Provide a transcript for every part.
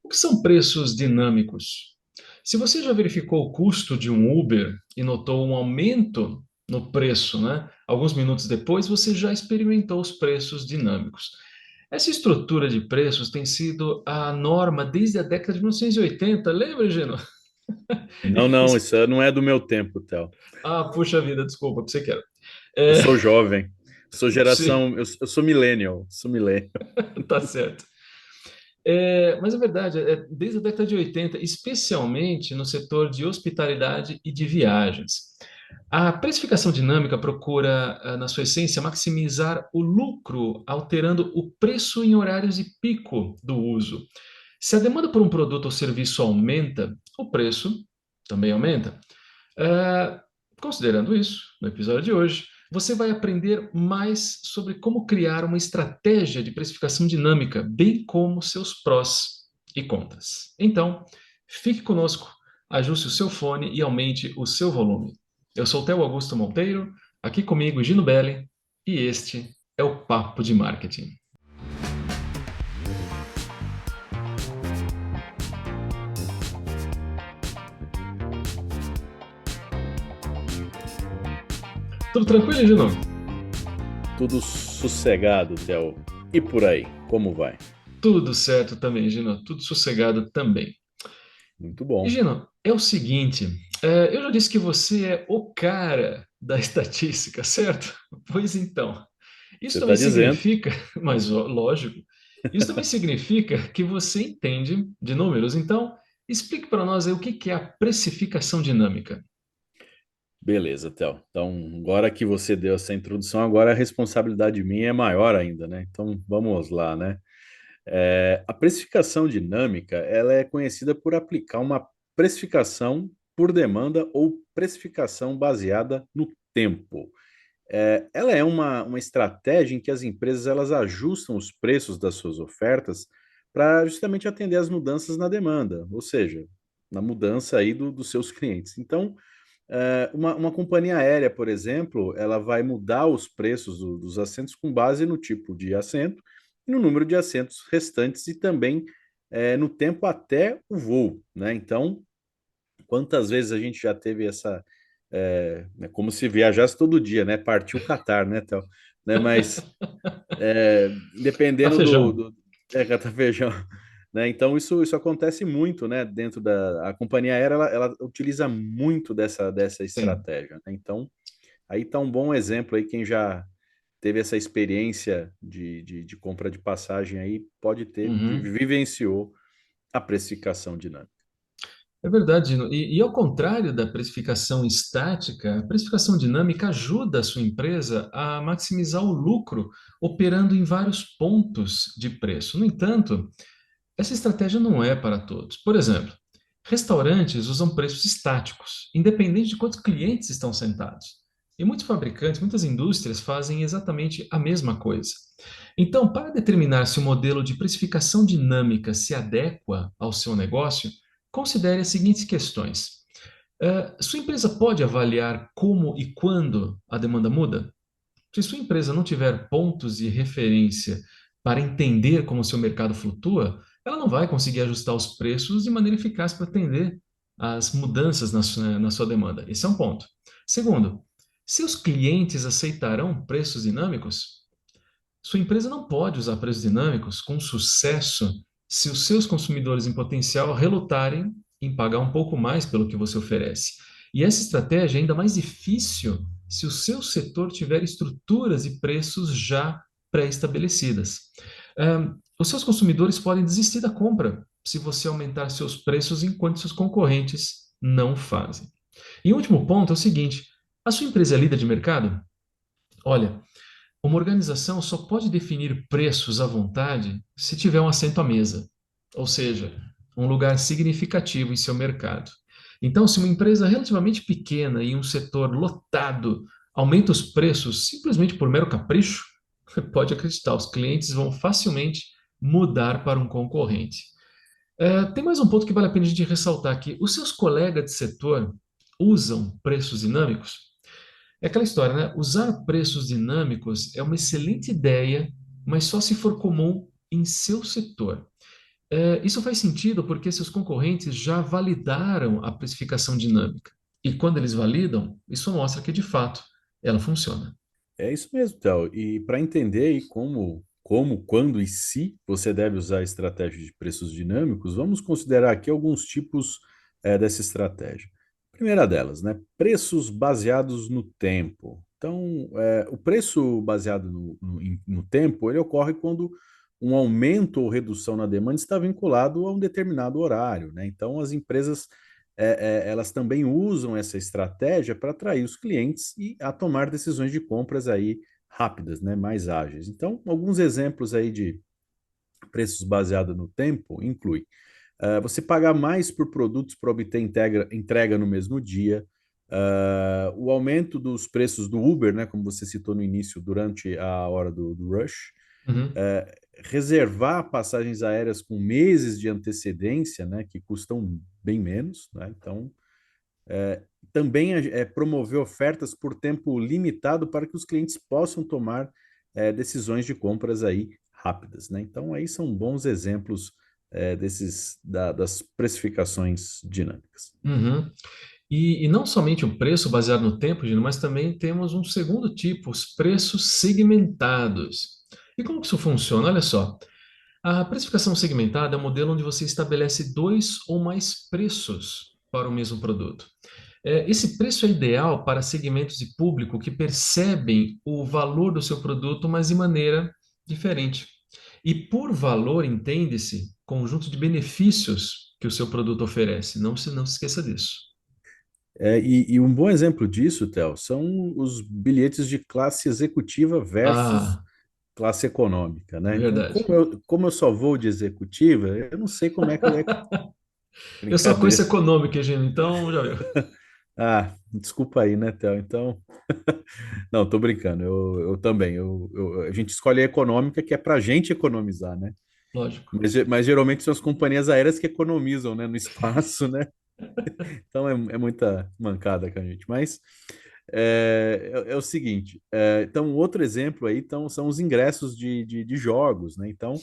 O que são preços dinâmicos? Se você já verificou o custo de um Uber e notou um aumento no preço, né? Alguns minutos depois, você já experimentou os preços dinâmicos. Essa estrutura de preços tem sido a norma desde a década de 1980. Lembra, Gino? Não, não, isso não é do meu tempo, Theo. Ah, puxa vida, desculpa, você quer. Eu É, sou jovem, sou sim, geração, eu sou millennial, sou millennial. tá certo. Mas é verdade, desde a década de 80, especialmente no setor de hospitalidade e de viagens. A precificação dinâmica procura, na sua essência, maximizar o lucro, alterando o preço em horários de pico do uso. Se a demanda por um produto ou serviço aumenta, o preço também aumenta. Ah, Considerando isso, no episódio de hoje, você vai aprender mais sobre como criar uma estratégia de precificação dinâmica, bem como seus prós e contras. Então, fique conosco, ajuste o seu fone e aumente o seu volume. Eu sou o Theo Augusto Monteiro, aqui comigo Gino Belli, e este é o Papo de Marketing. Tudo tranquilo, Gino? Tudo sossegado, Theo. E por aí, como vai? Tudo certo também, Gino. Tudo sossegado também. Muito E, bom. Gino, é o seguinte, eu já disse que você é o cara da estatística, certo? Pois então, isso Você também está dizendo. significa, mas lógico, isso também significa que você entende de números. Então, explique para nós aí o que que é a precificação dinâmica. Beleza, Theo. Então, agora que você deu essa introdução, agora a responsabilidade minha é maior ainda, né? Então, vamos lá, né? A precificação dinâmica, ela é conhecida por aplicar uma precificação por demanda ou precificação baseada no tempo. Ela é uma estratégia em que as empresas elas ajustam os preços das suas ofertas para justamente atender às mudanças na demanda, ou seja, na mudança aí dos seus clientes. Então, uma companhia aérea, por exemplo, ela vai mudar os preços dos assentos com base no tipo de assento e no número de assentos restantes e também no tempo até o voo, né? Então, quantas vezes a gente já teve essa. É como se viajasse todo dia, né? Partiu o Catar, né, Théo? Né? Mas Tá dependendo feijão. Cata feijão, né? Então isso acontece muito, né? Dentro da a companhia aérea, ela utiliza muito dessa Sim. estratégia, né? Então, aí tá um bom exemplo aí, quem já teve essa experiência de compra de passagem aí, pode ter, Uhum. vivenciou a precificação dinâmica. É verdade, Gino. E ao contrário da precificação estática, a precificação dinâmica ajuda a sua empresa a maximizar o lucro operando em vários pontos de preço. No entanto, essa estratégia não é para todos. Por exemplo, restaurantes usam preços estáticos, independente de quantos clientes estão sentados. E muitos fabricantes, muitas indústrias fazem exatamente a mesma coisa. Então, para determinar se o modelo de precificação dinâmica se adequa ao seu negócio, considere as seguintes questões. Sua empresa pode avaliar como e quando a demanda muda? Se sua empresa não tiver pontos de referência para entender como o seu mercado flutua, ela não vai conseguir ajustar os preços de maneira eficaz para atender às mudanças na sua demanda. Esse é um ponto. Segundo, seus clientes aceitarão preços dinâmicos? Sua empresa não pode usar preços dinâmicos com sucesso se os seus consumidores em potencial relutarem em pagar um pouco mais pelo que você oferece. E essa estratégia é ainda mais difícil se o seu setor tiver estruturas e preços já pré-estabelecidas. Os seus consumidores podem desistir da compra se você aumentar seus preços enquanto seus concorrentes não fazem. E o último ponto é o seguinte: a sua empresa é líder de mercado? Olha, uma organização só pode definir preços à vontade se tiver um assento à mesa, ou seja, um lugar significativo em seu mercado. Então, se uma empresa relativamente pequena em um setor lotado aumenta os preços simplesmente por mero capricho, pode acreditar, os clientes vão facilmente mudar para um concorrente. Tem mais um ponto que vale a pena a gente ressaltar aqui. Os seus colegas de setor usam preços dinâmicos? É aquela história, né? Usar preços dinâmicos é uma excelente ideia, mas só se for comum em seu setor. Isso faz sentido porque seus concorrentes já validaram a precificação dinâmica. E quando eles validam, isso mostra que de fato ela funciona. É isso mesmo, Théo. E para entender aí quando e se você deve usar a estratégia de preços dinâmicos, vamos considerar aqui alguns tipos dessa estratégia. Primeira delas, né? Preços baseados no tempo. Então, o preço baseado no tempo, ele ocorre quando um aumento ou redução na demanda está vinculado a um determinado horário, né? Então, as empresas elas também usam essa estratégia para atrair os clientes e a tomar decisões de compras aí rápidas, né, mais ágeis. Então, alguns exemplos aí de preços baseados no tempo inclui você pagar mais por produtos para obter entrega no mesmo dia, o aumento dos preços do Uber, né, como você citou no início, durante a hora do rush, Uhum, reservar passagens aéreas com meses de antecedência, né, que custam bem menos, né, então também promover ofertas por tempo limitado para que os clientes possam tomar decisões de compras aí rápidas, né? Então aí são bons exemplos das precificações dinâmicas. uhum. E não somente o preço baseado no tempo, Gino, mas também temos um segundo tipo, os preços segmentados. E como que isso funciona? Olha só, a precificação segmentada é um modelo onde você estabelece dois ou mais preços para o mesmo produto. Esse preço é ideal para segmentos de público que percebem o valor do seu produto, mas de maneira diferente. E por valor, entende-se conjunto de benefícios que o seu produto oferece. Não se esqueça disso. E um bom exemplo disso, Theo, são os bilhetes de classe executiva versus Ah, classe econômica, né? Então, verdade. como eu só vou de executiva, eu não sei como é que é Eu só conheço brincadeira. econômica, Gino, então já viu. Ah, desculpa aí, né, Theo? Então, não, tô brincando. Eu também. A gente escolhe a econômica que é pra gente economizar, né? Lógico. Mas geralmente são as companhias aéreas que economizam, né, no espaço, né? Então é muita mancada com a gente. Mas é o seguinte: então, outro exemplo aí são os ingressos de jogos, né? Então,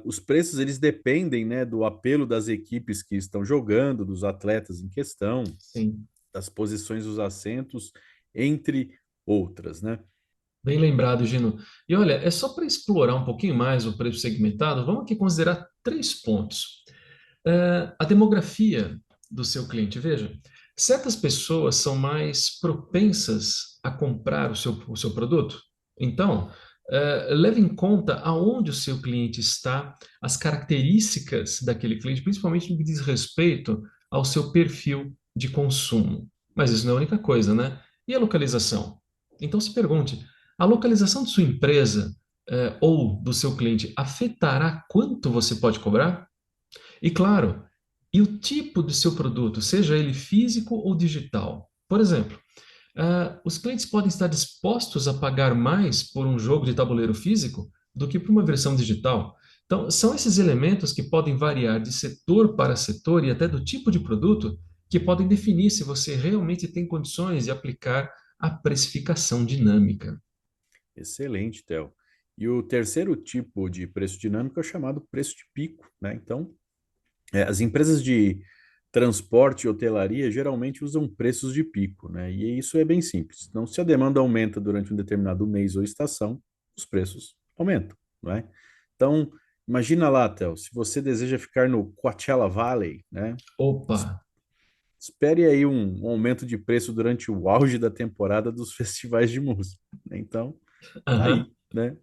os preços eles dependem, né, do apelo das equipes que estão jogando, dos atletas em questão, Sim. das posições dos assentos, entre outras, né? Bem lembrado, Gino. E olha, é só para explorar um pouquinho mais o preço segmentado, vamos aqui considerar três pontos. A demografia do seu cliente. Veja, certas pessoas são mais propensas a comprar o seu produto. Então, leve em conta aonde o seu cliente está, as características daquele cliente, principalmente no que diz respeito ao seu perfil de consumo. Mas isso não é a única coisa, né? E a localização? Então se pergunte, a localização de sua empresa, ou do seu cliente afetará quanto você pode cobrar? E claro, e o tipo do seu produto, seja ele físico ou digital. Por exemplo, os clientes podem estar dispostos a pagar mais por um jogo de tabuleiro físico do que por uma versão digital. Então, são esses elementos que podem variar de setor para setor e até do tipo de produto que podem definir se você realmente tem condições de aplicar a precificação dinâmica. Excelente, Theo. E o terceiro tipo de preço dinâmico é o chamado preço de pico, né? Então, as empresas de transporte e hotelaria geralmente usam preços de pico, né? E isso é bem simples. Então, se a demanda aumenta durante um determinado mês ou estação, os preços aumentam, não é? Então, imagina lá, Theo, se você deseja ficar no Coachella Valley, né? Opa! Espere aí um aumento de preço durante o auge da temporada dos festivais de música, né? Então, tá Aham. aí, né?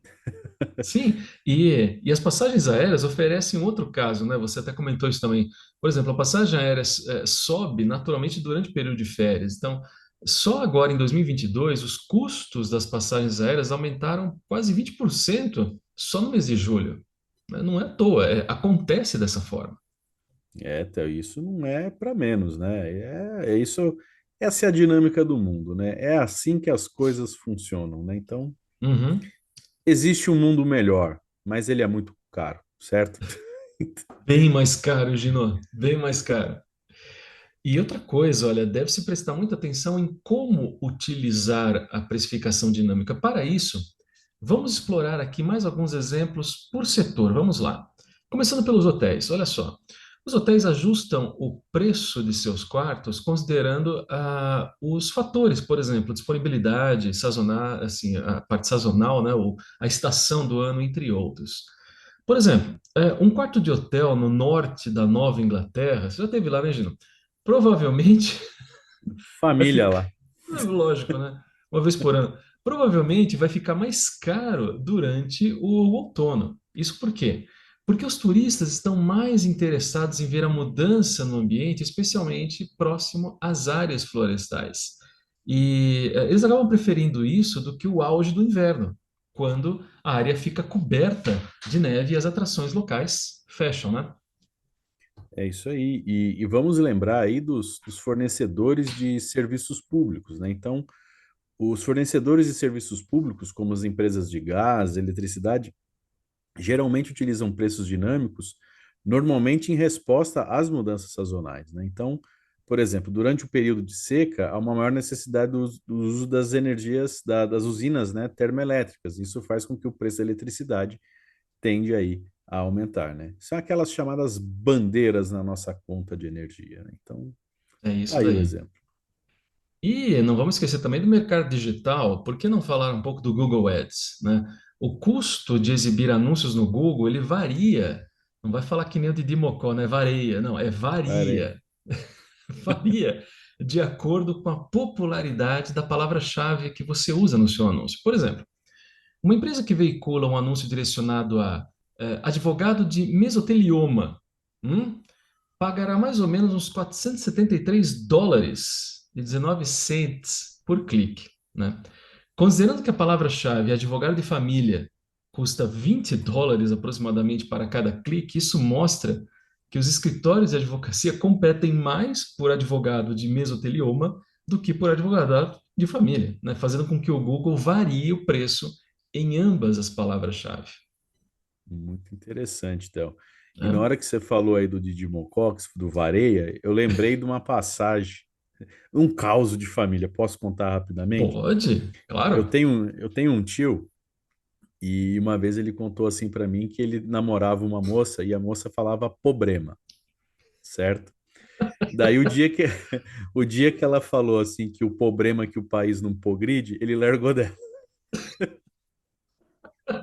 Sim, e as passagens aéreas oferecem um outro caso, né? Você até comentou isso também. Por exemplo, a passagem aérea sobe naturalmente durante o período de férias. Então, só agora em 2022, os custos das passagens aéreas aumentaram quase 20% só no mês de julho. Né? Não é à toa, acontece dessa forma. Theo, isso não é para menos, né? Isso, essa é a dinâmica do mundo, né? É assim que as coisas funcionam, né? Então, Uhum. existe um mundo melhor, mas ele é muito caro, certo? Bem mais caro, Gino, bem mais caro. E outra coisa, olha, deve-se prestar muita atenção em como utilizar a precificação dinâmica. Para isso, vamos explorar aqui mais alguns exemplos por setor. Vamos lá. Começando pelos hotéis, olha só. Os hotéis ajustam o preço de seus quartos considerando os fatores, por exemplo, disponibilidade, sazonal, assim, a parte sazonal, né, ou a estação do ano, entre outros. Por exemplo, um quarto de hotel no norte da Nova Inglaterra, você já teve lá, né, Gino? Provavelmente vai Família ficar, lá. é lógico, né? Uma vez por ano. Provavelmente vai ficar mais caro durante o outono. Isso por quê? Porque os turistas estão mais interessados em ver a mudança no ambiente, especialmente próximo às áreas florestais. E eles acabam preferindo isso do que o auge do inverno, quando a área fica coberta de neve e as atrações locais fecham, né? É isso aí. E vamos lembrar aí dos fornecedores de serviços públicos, né? Então, os fornecedores de serviços públicos, como as empresas de gás, eletricidade, geralmente utilizam preços dinâmicos, normalmente em resposta às mudanças sazonais, né? Então, por exemplo, durante o período de seca, há uma maior necessidade do uso das energias das usinas, né, termoelétricas. Isso faz com que o preço da eletricidade tende aí a aumentar, né? São aquelas chamadas bandeiras na nossa conta de energia, né? Então, É tá isso aí o daí. exemplo. E não vamos esquecer também do mercado digital. Por que não falar um pouco do Google Ads, né? O custo de exibir anúncios no Google, ele varia. Não vai falar que nem o Didi Mocó, né? Varia. Não, é Parei. varia. Varia de acordo com a popularidade da palavra-chave que você usa no seu anúncio. Por exemplo, uma empresa que veicula um anúncio direcionado a advogado de mesotelioma, hum, pagará mais ou menos uns US$ 473 e 19 cents por clique, né? Considerando que a palavra-chave advogado de família custa US$ 20 aproximadamente para cada clique, isso mostra que os escritórios de advocacia competem mais por advogado de mesotelioma do que por advogado de família, né? Fazendo com que o Google varie o preço em ambas as palavras-chave, Muito interessante, Théo. E na né? hora que você falou aí do Didi Mocox, do Vareia, eu lembrei de uma passagem, um caos de família. Posso contar rapidamente? Pode, Eu claro. tenho, eu tenho um tio e uma vez ele contou assim para mim que ele namorava uma moça e a moça falava problema, certo? Daí o dia que o dia que ela falou assim que o problema é que o país não progride, ele largou dela.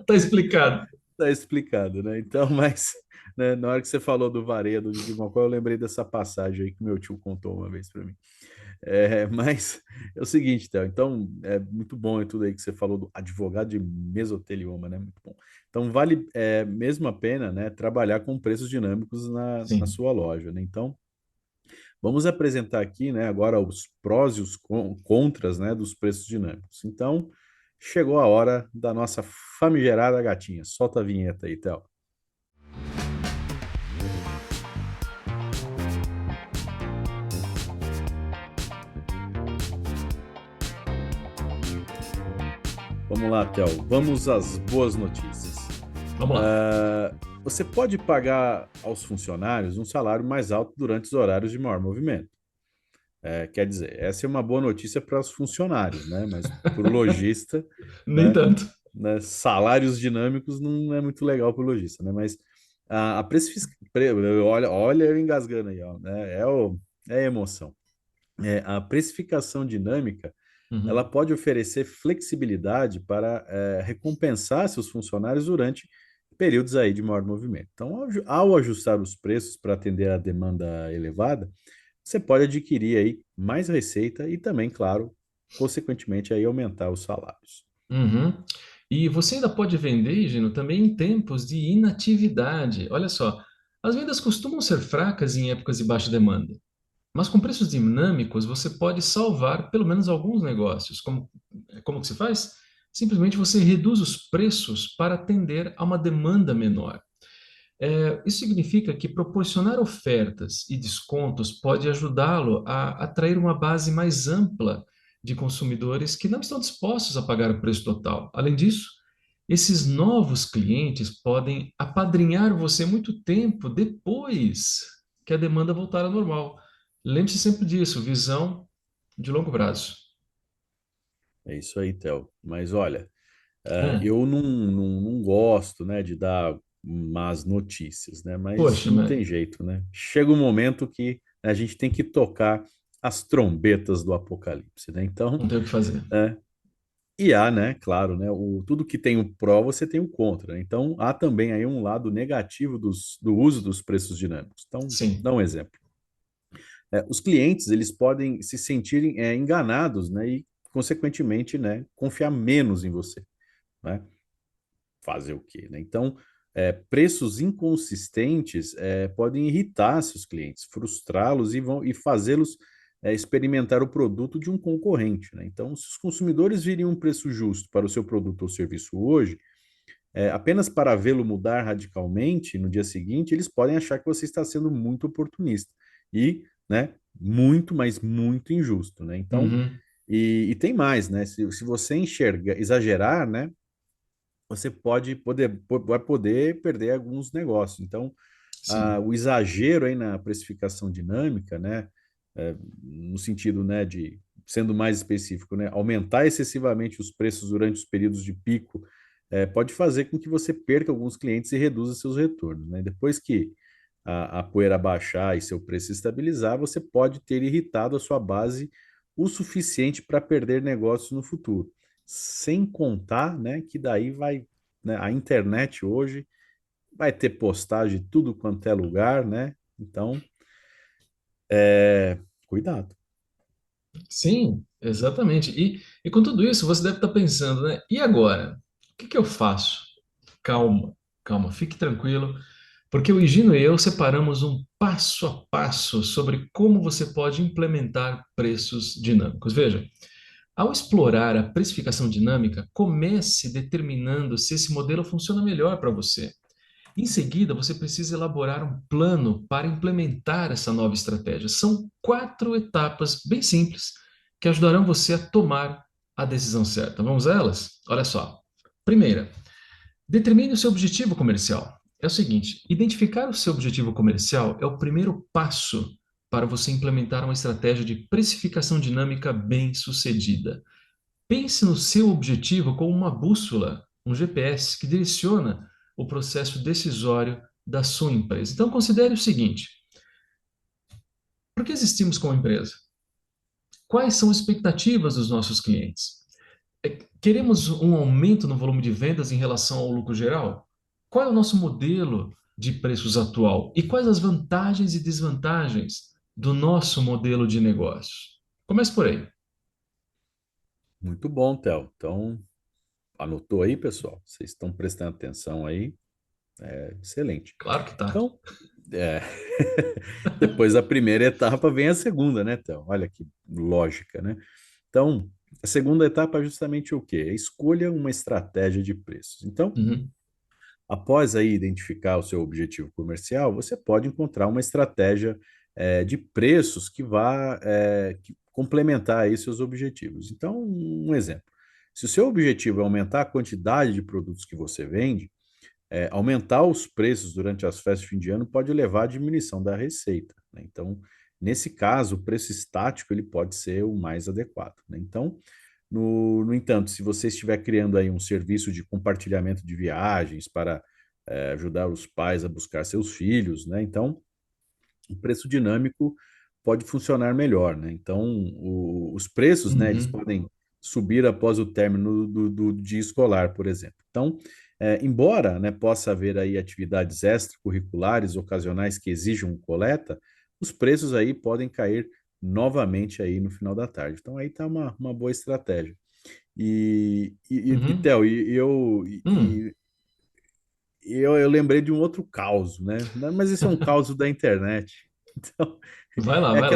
Tá explicado. Tá explicado, né? Então, mas né, na hora que você falou do Vareia, do Didi Mocó, eu lembrei dessa passagem aí que meu tio contou uma vez para mim. Mas é o seguinte, Théo, então é muito bom e tudo aí que você falou do advogado de mesotelioma, né? Muito bom. Então vale mesmo a pena, né, trabalhar com preços dinâmicos na Sim. sua loja, né? Então vamos apresentar aqui, né, agora os prós e os contras, né, dos preços dinâmicos. Então chegou a hora da nossa famigerada gatinha. Solta a vinheta aí, Théo. Vamos lá, Théo. Vamos às boas notícias. Vamos lá. Ah, você pode pagar aos funcionários um salário mais alto durante os horários de maior movimento. Quer dizer, essa é uma boa notícia para os funcionários, né? Mas para o lojista, Nem né, tanto. salários dinâmicos não é muito legal para o lojista, né? Mas a precificação, olha eu engasgando aí, ó, né? É a emoção. A precificação dinâmica ela Uhum. pode oferecer flexibilidade para recompensar seus funcionários durante períodos aí de maior movimento. Então, ao ajustar os preços para atender a demanda elevada, você pode adquirir aí mais receita e também, claro, consequentemente aí aumentar os salários. Uhum. E você ainda pode vender, Gino, também em tempos de inatividade. Olha só, as vendas costumam ser fracas em épocas de baixa demanda, mas com preços dinâmicos você pode salvar pelo menos alguns negócios. Como que se faz? Simplesmente você reduz os preços para atender a uma demanda menor. Isso significa que proporcionar ofertas e descontos pode ajudá-lo a atrair uma base mais ampla de consumidores que não estão dispostos a pagar o preço total. Além disso, esses novos clientes podem apadrinhar você muito tempo depois que a demanda voltar ao normal. Lembre-se sempre disso, visão de longo prazo. É isso aí, Theo. Mas olha, Hum, eu não gosto, né, de dar más notícias, né? Mas Poxa, não mas tem jeito, né? Chega um momento que a gente tem que tocar as trombetas do apocalipse, né? Então, não tem o que fazer. é, e há, né, claro, né, tudo que tem o pró, você tem o contra, né? Então, há também aí um lado negativo do uso dos preços dinâmicos. Então, Sim. dá um exemplo. Os clientes, eles podem se sentirem enganados, né, e, consequentemente, né, confiar menos em você, né? Fazer o quê, né? Então, preços inconsistentes podem irritar seus clientes, frustrá-los e fazê-los experimentar o produto de um concorrente, né? Então, se os consumidores virem um preço justo para o seu produto ou serviço hoje, apenas para vê-lo mudar radicalmente no dia seguinte, eles podem achar que você está sendo muito oportunista e, né, muito, mas muito injusto, né? Então, Uhum. e tem mais, né? Se você exagerar, né, você vai poder perder alguns negócios. Então, Sim. o exagero aí na precificação dinâmica, né, no sentido, né, de sendo mais específico, né, aumentar excessivamente os preços durante os períodos de pico, pode fazer com que você perca alguns clientes e reduza seus retornos, né? Depois que a poeira baixar e seu preço estabilizar, você pode ter irritado a sua base o suficiente para perder negócios no futuro. Sem contar, né, que daí vai, né, a internet hoje vai ter postagem de tudo quanto é lugar, né? Então, cuidado. Sim, exatamente. E com tudo isso, você deve estar pensando, né? E agora? O que que eu faço? Calma, calma, fique tranquilo, porque o Higino e eu separamos um passo a passo sobre como você pode implementar preços dinâmicos. Veja, ao explorar a precificação dinâmica, comece determinando se esse modelo funciona melhor para você. Em seguida, você precisa elaborar um plano para implementar essa nova estratégia. São 4 etapas bem simples que ajudarão você a tomar a decisão certa. Vamos a elas? Olha só. Primeira, determine o seu objetivo comercial. É o seguinte: identificar o seu objetivo comercial é o primeiro passo para você implementar uma estratégia de precificação dinâmica bem-sucedida. Pense no seu objetivo como uma bússola, um GPS que direciona o processo decisório da sua empresa. Então, considere o seguinte: por que existimos como empresa? Quais são as expectativas dos nossos clientes? Queremos um aumento no volume de vendas em relação ao lucro geral? Qual é o nosso modelo de preços atual? E quais as vantagens e desvantagens do nosso modelo de negócios? Comece por aí. Muito bom, Theo. Então, anotou aí, pessoal? Vocês estão prestando atenção aí? Excelente. Claro que tá. Então, é, depois da primeira etapa vem a segunda, né, Theo? Olha que lógica, né? Então, a segunda etapa é justamente o quê? Escolha uma estratégia de preços. Então, Uhum, após aí identificar o seu objetivo comercial, você pode encontrar uma estratégia de preços que vá complementar aí seus objetivos. Então, um exemplo. Se o seu objetivo é aumentar a quantidade de produtos que você vende, aumentar os preços durante as festas de fim de ano pode levar à diminuição da receita, né? Então, nesse caso, o preço estático ele pode ser o mais adequado, né? Então, no entanto, se você estiver criando aí um serviço de compartilhamento de viagens para ajudar os pais a buscar seus filhos, né? Então, o preço dinâmico pode funcionar melhor, né? Então, os preços, né, eles uhum, podem subir após o término do dia escolar, por exemplo. Então, embora, né, possa haver aí atividades extracurriculares ocasionais que exijam coleta, os preços aí podem cair novamente aí no final da tarde. Então, aí está uma boa estratégia. uhum, Theo, hum. eu lembrei de um outro caos, né? Mas esse é um caos da internet. Então, Vai lá, é vai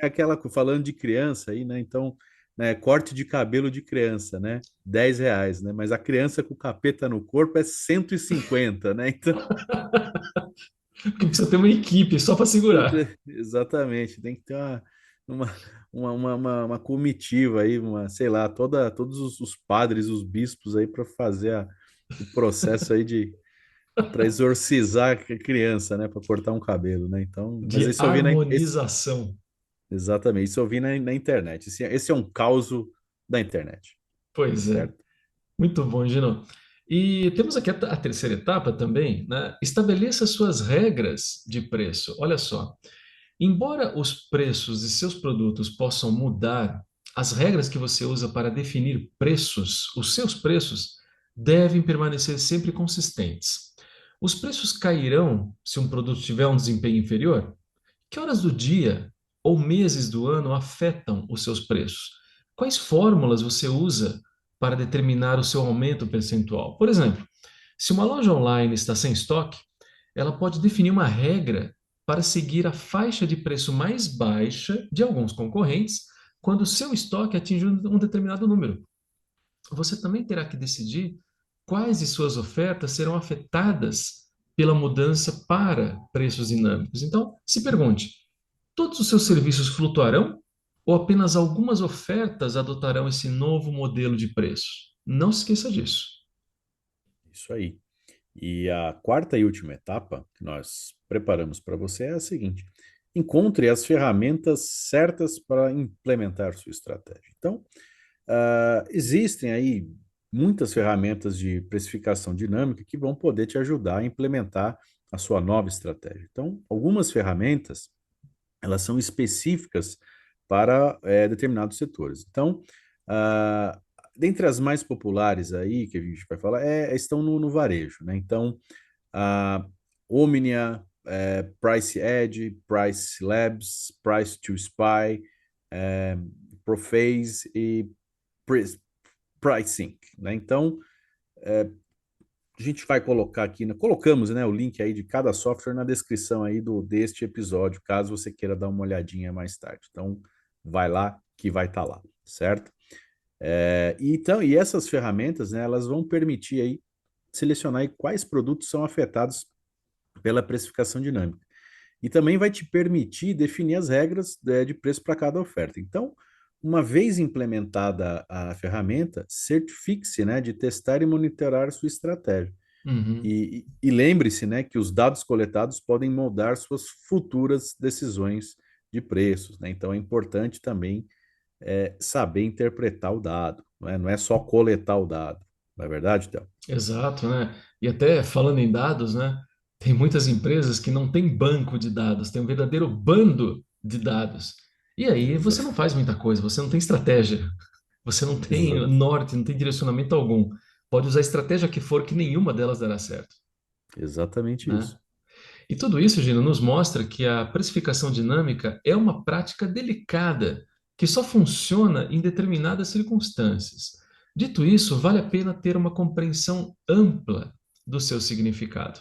aquela, lá. falando de criança aí, né? Então, né, corte de cabelo de criança, né? R$ 10, né? Mas a criança com o capeta no corpo é 150, né? Então, Porque precisa ter uma equipe só para segurar. exatamente, tem que ter uma, uma comitiva aí, sei lá, todos os padres, os bispos aí para fazer o processo aí para exorcizar a criança, né? Para cortar um cabelo, né? Então, mas De isso eu vi harmonização. exatamente, isso eu vi na internet. Esse é um caos da internet, Pois é. certo? Muito bom, Gino. E temos aqui a terceira etapa também, né? Estabeleça suas regras de preço. Olha só, embora os preços de seus produtos possam mudar, as regras que você usa para definir preços, os seus preços, devem permanecer sempre consistentes. Os preços cairão se um produto tiver um desempenho inferior? Que horas do dia ou meses do ano afetam os seus preços? Quais fórmulas você usa para determinar o seu aumento percentual? Por exemplo, se uma loja online está sem estoque, ela pode definir uma regra para seguir a faixa de preço mais baixa de alguns concorrentes quando o seu estoque atinge um determinado número. Você também terá que decidir quais de suas ofertas serão afetadas pela mudança para preços dinâmicos. Então, se pergunte: todos os seus serviços flutuarão ou apenas algumas ofertas adotarão esse novo modelo de preço? Não se esqueça disso. Isso aí. E a quarta e última etapa que nós preparamos para você é a seguinte: encontre as ferramentas certas para implementar sua estratégia. Então, existem aí muitas ferramentas de precificação dinâmica que vão poder te ajudar a implementar a sua nova estratégia. Então, algumas ferramentas, elas são específicas para determinados setores. Então, uh, dentre as mais populares aí que a gente vai falar, estão no varejo, né? Então, Omnia, Price Edge, Price Labs, Price to Spy, Prophase e PriceSync, né? Então, a gente vai colocar aqui, colocamos, né, o link aí de cada software na descrição aí deste episódio, caso você queira dar uma olhadinha mais tarde. Então, vai lá que vai estar lá, certo? E essas ferramentas, né, elas vão permitir aí selecionar aí quais produtos são afetados pela precificação dinâmica. E também vai te permitir definir as regras de preço para cada oferta. Então, uma vez implementada a ferramenta, certifique-se, né, de testar e monitorar sua estratégia. Uhum. E lembre-se, né, que os dados coletados podem moldar suas futuras decisões de preços, né? Então é importante também saber interpretar o dado, né? Não é só coletar o dado, não é verdade, Théo? Exato, né? E até falando em dados, né? Tem muitas empresas que não têm banco de dados, tem um verdadeiro bando de dados. E aí você não Exa faz muita coisa, você não tem estratégia, você não tem exa norte, não tem direcionamento algum. Pode usar a estratégia que for, que nenhuma delas dará certo, exatamente né? isso. E tudo isso, Gino, nos mostra que a precificação dinâmica é uma prática delicada que só funciona em determinadas circunstâncias. Dito isso, vale a pena ter uma compreensão ampla do seu significado.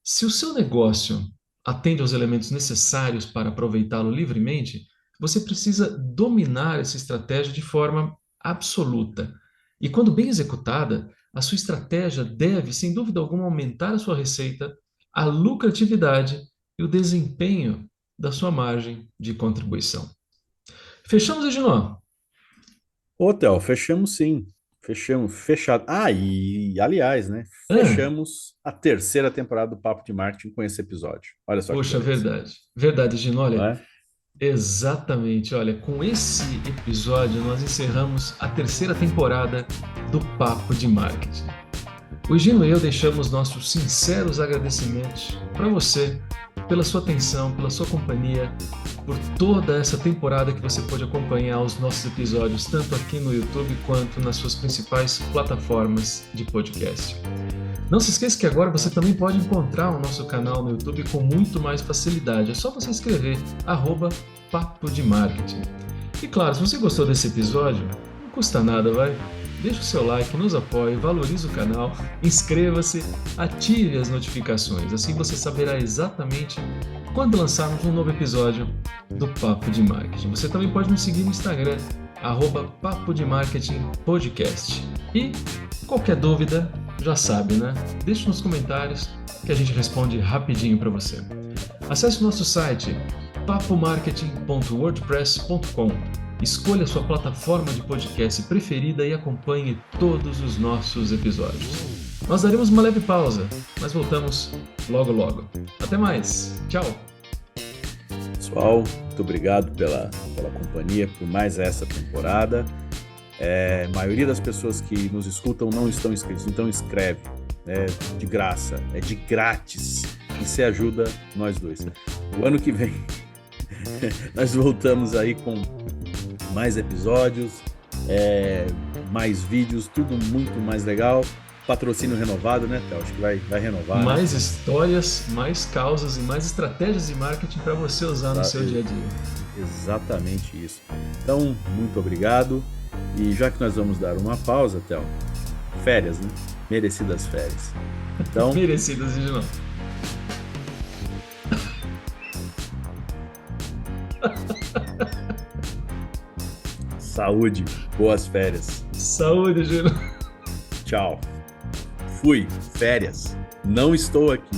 Se o seu negócio atende aos elementos necessários para aproveitá-lo livremente, você precisa dominar essa estratégia de forma absoluta. E quando bem executada, a sua estratégia deve, sem dúvida alguma, aumentar a sua receita, a lucratividade e o desempenho da sua margem de contribuição. Fechamos, Edinó? Ô, Théo, fechamos sim. Fechamos, fechado. E aliás, né? Ah, Fechamos a terceira temporada do Papo de Marketing com esse episódio. Olha só que poxa, beleza, verdade. Verdade, Edinó. não Olha, é? exatamente. Olha, com esse episódio nós encerramos a terceira temporada do Papo de Marketing. O Gino e eu deixamos nossos sinceros agradecimentos para você pela sua atenção, pela sua companhia, por toda essa temporada que você pôde acompanhar os nossos episódios, tanto aqui no YouTube quanto nas suas principais plataformas de podcast. Não se esqueça que agora você também pode encontrar o nosso canal no YouTube com muito mais facilidade. É só você escrever @Papo de Marketing. E claro, se você gostou desse episódio, não custa nada, vai? Deixe o seu like, nos apoie, valorize o canal, inscreva-se, ative as notificações. Assim você saberá exatamente quando lançarmos um novo episódio do Papo de Marketing. Você também pode nos seguir no Instagram, @Papo de Marketing Podcast. E qualquer dúvida, já sabe, né? Deixe nos comentários que a gente responde rapidinho para você. Acesse o nosso site papomarketing.wordpress.com. Escolha sua plataforma de podcast preferida e acompanhe todos os nossos episódios. Nós daremos uma leve pausa, mas voltamos logo logo. Até mais. Tchau. Pessoal, muito obrigado pela companhia, por mais essa temporada. A maioria das pessoas que nos escutam não estão inscritos, então escreve. É de graça, é de grátis. E você ajuda nós dois. O ano que vem nós voltamos aí com mais episódios, mais vídeos, tudo muito mais legal. Patrocínio renovado, né, Théo? Acho que vai renovar. Mais Né? histórias, mais causas e mais estratégias de marketing para você usar no seu dia a dia. Exatamente isso. Então, muito obrigado. E já que nós vamos dar uma pausa, Théo, férias, né? Merecidas férias. Então, Merecidas, de novo. saúde, boas férias. Saúde, Gino. Tchau. Fui, férias. Não estou aqui.